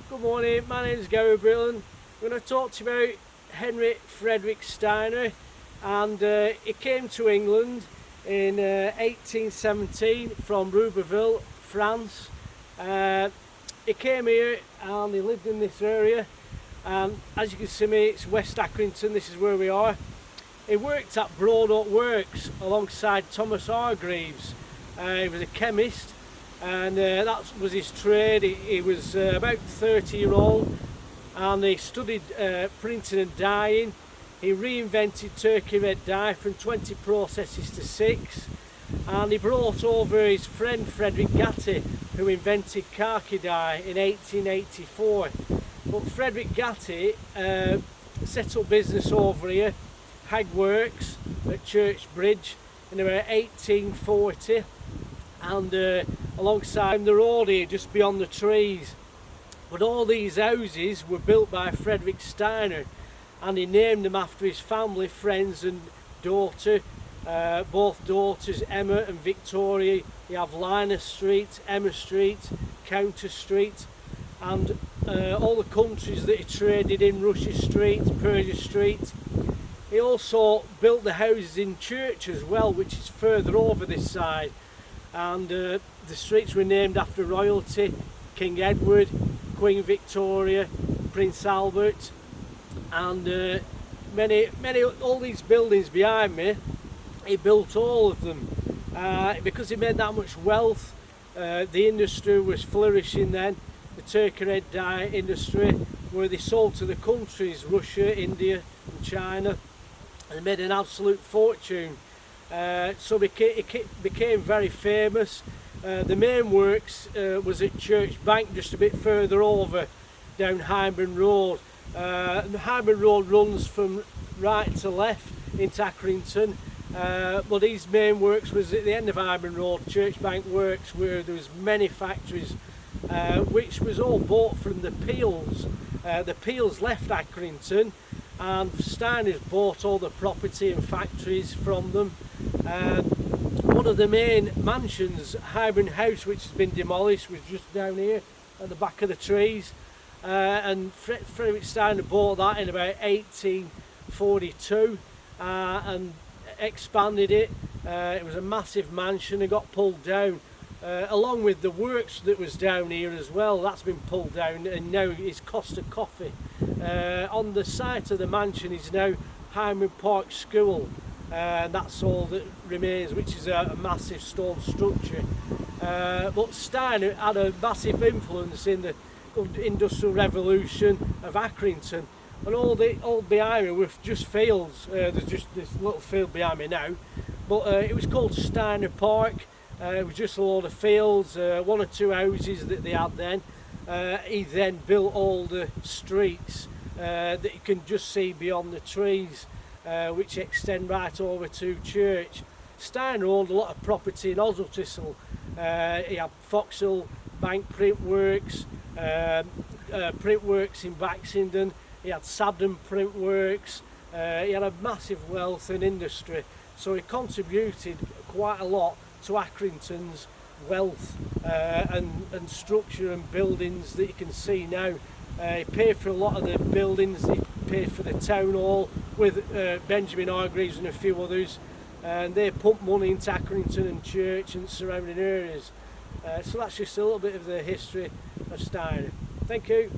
Good morning, my name is Gary Brillen. I'm going to talk to you about Frederick Steiner, and he came to England in 1817 from Roubaix, France. He came here and he lived in this area, and as you can see me, it's West Accrington, this is where we are. He worked at Broadoak Works alongside Thomas Hargreaves. He was a chemist, and that was his trade. He was about 30-year-old, and he studied printing and dyeing. He reinvented turkey red dye from 20 processes to 6, and he brought over his friend Frederick Gatty, who invented khaki dye in 1884. But Frederick Gatty set up business over here, Hag Works at Church Bridge, in about 1840, and alongside the road here, just beyond the trees. But all these houses were built by Frederick Steiner, and he named them after his family, friends and daughter. Both daughters, Emma and Victoria. You have Liner Street, Emma Street, Counter Street, and all the countries that he traded in, Russia Street, Persia Street. He also built the houses in Church as well, which is further over this side, and the streets were named after royalty: King Edward, Queen Victoria, Prince Albert, and all these buildings behind me. He built all of them because he made that much wealth. The industry was flourishing then, the turkey red dye industry, where they sold to the countries Russia, India and China, and made an absolute fortune. So it became very famous. The main works was at Church Bank, just a bit further over down Hyndburn Road. Hyndburn Road runs from right to left into Accrington, but his main works was at the end of Hyndburn Road, Church Bank Works, where there was many factories, which was all bought from the Peels. The Peels left Accrington, and Steiner's bought all the property and factories from them. One of the main mansions, Hyndburn House, which has been demolished, was just down here at the back of the trees, and Frederick Steiner bought that in about 1842 and expanded it. It was a massive mansion. It got pulled down, along with the works that was down here as well. That's been pulled down, and now it's Costa Coffee. On the site of the mansion is now Hyndburn Park School, and that's all that remains, which is a massive stone structure. But Steiner had a massive influence in the Industrial Revolution of Accrington, and all behind me were just fields. There's just this little field behind me now, but it was called Steiner Park. It was just a load of fields, one or two houses that they had then. He then built all the streets that you can just see beyond the trees, which extend right over to Church. Steiner owned a lot of property in Oswaldthistle. He had Foxhill Bank Print Works, Print Works in Baxenden. He had Sabden Print Works. He had a massive wealth in industry, so he contributed quite a lot to Accrington's wealth and structure and buildings that you can see now. He paid for a lot of the buildings. He paid for the town hall with Benjamin Hargreaves and a few others, and they pumped money into Accrington and Church and surrounding areas. So that's just a little bit of the history of Steiner. Thank you.